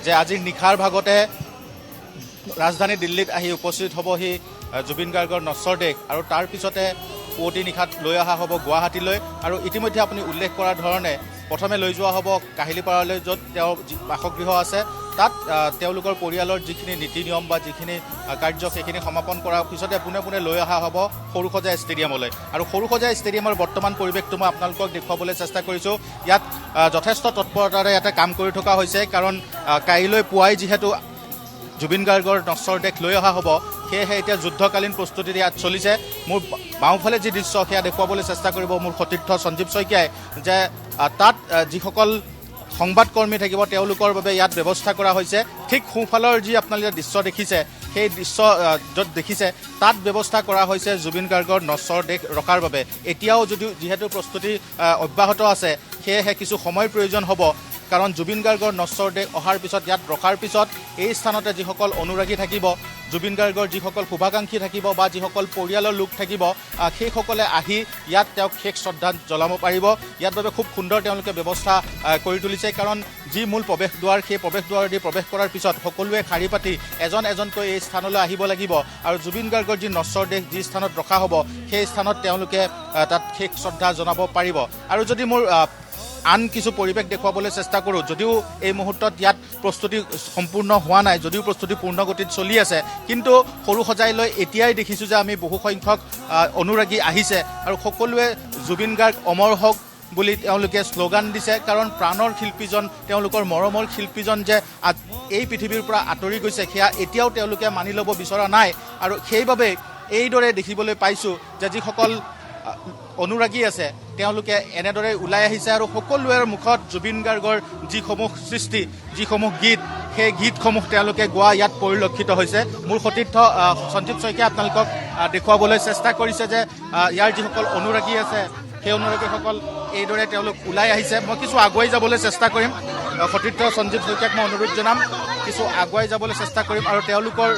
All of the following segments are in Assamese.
যে আজিৰ নিশাৰ ভাগতে ৰাজধানী দিল্লীত আহি উপস্থিত হ'বহি জুবিন গাৰ্গৰ নশ্বৰ দেহ আৰু তাৰ পিছতে পুৱতি নিশাত লৈ অহা হ'ব গুৱাহাটীলৈ। আৰু ইতিমধ্যে আপুনি উল্লেখ কৰাৰ ধৰণে প্ৰথমে লৈ যোৱা হ'ব কাহিলীপাৰালৈ, য'ত তেওঁৰ বাসগৃহ আছে। তাত তেওঁলোকৰ পৰিয়ালৰ যিখিনি নীতি নিয়ম বা যিখিনি কাৰ্য সেইখিনি সমাপন কৰাৰ পিছতে পোনে পোনে লৈ অহা হ'ব সৰুসজাই ষ্টেডিয়ামলৈ। আৰু সৰুসজাই ষ্টেডিয়ামৰ বৰ্তমান পৰিৱেশটো মই আপোনালোকক দেখুৱাবলৈ চেষ্টা কৰিছোঁ। ইয়াত যথেষ্ট তৎপৰতাৰে ইয়াতে কাম কৰি থকা হৈছে, কাৰণ কাইলৈ পুৱাই যিহেতু জুবিন গাৰ্গৰ নশ্বৰ দেহ লৈ অহা হ'ব, সেয়েহে এতিয়া যুদ্ধকালীন প্ৰস্তুতি ইয়াত চলিছে। মোৰ বাওঁফালে যি দৃশ্য সেয়া দেখুৱাবলৈ চেষ্টা কৰিব মোৰ সতীৰ্থ সঞ্জীৱ শইকীয়াই, যে তাত যিসকল সংবাদকৰ্মী থাকিব তেওঁলোকৰ বাবে ইয়াত ব্যৱস্থা কৰা হৈছে। ঠিক সোঁফালৰ যি আপোনালোকে দৃশ্য দেখিছে, সেই দৃশ্য য'ত দেখিছে তাত ব্যৱস্থা কৰা হৈছে জুবিন গাৰ্গৰ নশ্বৰ দেহ ৰখাৰ বাবে। এতিয়াও যিহেতু প্ৰস্তুতি অব্যাহত আছে, সেয়েহে কিছু সময়ৰ প্ৰয়োজন হ'ব, কাৰণ জুবিন গাৰ্গৰ নশ্বৰ দেহ অহাৰ পিছত ইয়াত ৰখাৰ পিছত এই স্থানতে যিসকল অনুৰাগী থাকিব, জুবিন গাৰ্গৰ যিসকল শুভাকাংক্ষী থাকিব বা যিসকল পৰিয়ালৰ লোক থাকিব, সেইসকলে আহি ইয়াত তেওঁক শেষ শ্ৰদ্ধা জ্বলাব পাৰিব। ইয়াত বাবে খুব সুন্দৰ তেওঁলোকে ব্যৱস্থা কৰি তুলিছে, কাৰণ যি মূল প্ৰৱেশদ্বাৰ, সেই প্ৰৱেশদ্বাৰেদি প্ৰৱেশ কৰাৰ পিছত সকলোৱে শাৰী পাতি এজন এজনকৈ এই স্থানলৈ আহিব লাগিব। আৰু জুবিন গাৰ্গৰ যি নশ্বৰ দেহ যি স্থানত ৰখা হ'ব, সেই স্থানত তেওঁলোকে তাত শেষ শ্ৰদ্ধা জনাব পাৰিব। আৰু যদি মোৰ আন কিছু পৰিৱেশ দেখুৱাবলৈ চেষ্টা কৰোঁ, যদিও এই মুহূৰ্তত ইয়াত প্ৰস্তুতি সম্পূৰ্ণ হোৱা নাই, যদিও প্ৰস্তুতি পূৰ্ণগতিত চলি আছে, কিন্তু সৰুসজাইলৈ এতিয়াই দেখিছোঁ যে আমি বহুসংখ্যক অনুৰাগী আহিছে আৰু সকলোৱে জুবিন গাৰ্গ অমৰ হওক বুলি তেওঁলোকে শ্লোগান দিছে। কাৰণ প্ৰাণৰ শিল্পীজন, তেওঁলোকৰ মৰমৰ শিল্পীজন যে এই পৃথিৱীৰ পৰা আঁতৰি গৈছে, সেয়া এতিয়াও তেওঁলোকে মানি ল'ব বিচৰা নাই। আৰু সেইবাবে এইদৰে দেখিবলৈ পাইছোঁ যে যিসকল অনুৰাগী আছে তেওঁলোকে এনেদৰে ওলাই আহিছে আৰু সকলোৰে মুখত জুবিন গাৰ্গৰ যিসমূহ সৃষ্টি, যিসমূহ গীত, সেই গীতসমূহ তেওঁলোকে গোৱা ইয়াত পৰিলক্ষিত হৈছে। মোৰ সতীৰ্থ সঞ্জীৱ শইকীয়াই আপোনালোকক দেখুৱাবলৈ চেষ্টা কৰিছে যে ইয়াৰ যিসকল অনুৰাগী আছে, সেই অনুৰাগীসকল এইদৰে তেওঁলোক ওলাই আহিছে। মই কিছু আগুৱাই যাবলৈ চেষ্টা কৰিম, সতীৰ্থ সঞ্জীৱ শইকীয়াক মই অনুৰোধ জনাম, কিছু আগুৱাই যাবলৈ চেষ্টা কৰিম আৰু তেওঁলোকৰ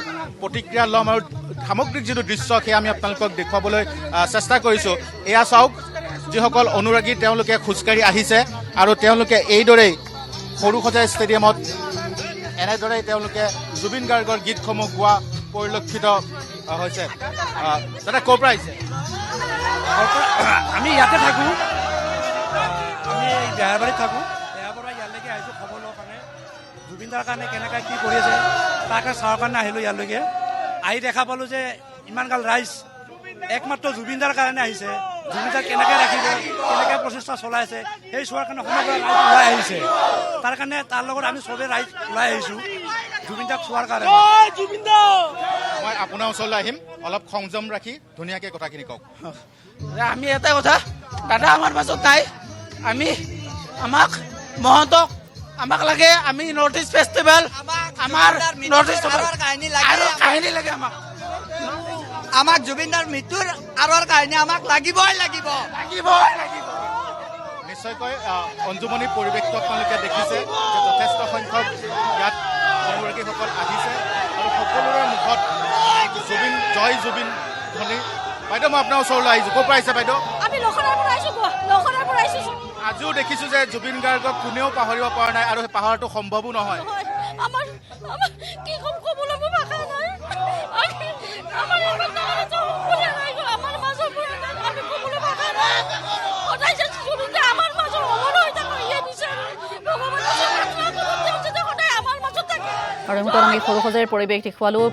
প্ৰতিক্ৰিয়া ল'ম। আৰু সামগ্ৰিক যিটো দৃশ্য সেয়া আমি আপোনালোকক দেখুৱাবলৈ চেষ্টা কৰিছোঁ। এয়া চাওক, যিসকল অনুৰাগী তেওঁলোকে খোজকাঢ়ি আহিছে আৰু তেওঁলোকে এইদৰেই সৰুসজাই ষ্টেডিয়ামত এনেদৰেই তেওঁলোকে জুবিন গাৰ্গৰ গীতসমূহ গোৱা পৰিলক্ষিত হৈছে। দাদা ক'ৰ পৰা আহিছে? আমি ইয়াতে থাকোঁ, আমি বেহাৰবাৰীত থাকোঁ। বেহাৰবাৰী ইয়ালৈকে আহিছোঁ খবৰ লোৱাৰ কাৰণে, জুবিনদাৰ কাৰণে কেনেকৈ কি কৰি আছে তাকে চাবৰ কাৰণে আহিলোঁ ইয়ালৈকে। আহি দেখা পালোঁ যে ইমানগাল ৰাইজ একমাত্ৰ জুবিনদাৰ কাৰণে আহিছে। জুবিনদাৰ কেনেকৈ ৰাখিব, কেনেকৈ প্ৰচেষ্টা চলাই আছে, সেই চোৱাৰ কাৰণে সমগ্ৰ ৰাইজ ওলাই আহিছে। তাৰ কাৰণে তাৰ লগত আমি চবেই ৰাইজ ওলাই আহিছোঁ জুবিনদাক চোৱাৰ কাৰণে। মই আপোনাৰ ওচৰলৈ আহিম, অলপ সংযম ৰাখি ধুনীয়াকৈ কথাখিনি কওক। আমি এটা কথা, দাদা আমাৰ মাজত নাই, আমাক মহন্তক আমাক লাগে। আমি নৰ্থ ইষ্ট ফেষ্টিভেল, আমাৰ নৰ্থ ইষ্ট কাহিনী লাগে আমাক জুবিনদাৰ মৃত্যুৰ আঁৰৰ কাহিনী আমাক লাগিবই লাগিব। নিশ্চয়কৈ অঞ্জুমণি পৰিৱেশটো আপোনালোকে দেখিছে যে যথেষ্ট সংখ্যক ইয়াত অনুৰাগীসকল আহিছে আৰু সকলোৰে মুখত জুবিন জয় জুবিন ধ্বনি। বাইদেউ, মই আপোনাৰ ওচৰলৈ আহিছোঁ। ক'ৰ পৰা আহিছে বাইদেউ? আমি লখৰাৰ পৰা আহিছোঁ। আজিও দেখিছোঁ যে জুবিন গাৰ্গক কোনেও পাহৰিব পৰা নাই আৰু সেই পাহৰাটো সম্ভৱো নহয়। আমাৰ কি ক'বলৈ মোৰ ভাষা নাই। আমাৰ মাজৰ পৰা আমি ক'বলৈ ভাষা নাই। সদায় যে জুবিনদা আমাৰ মাজৰ অমৰ হৈ থাকে, ইয়ে বিচাৰোঁ ভগৱানৰ সদায় আমাৰ মাজত থাকে। আৰু সৰুসজাইৰ পৰিৱেশ দেখুৱালোঁ।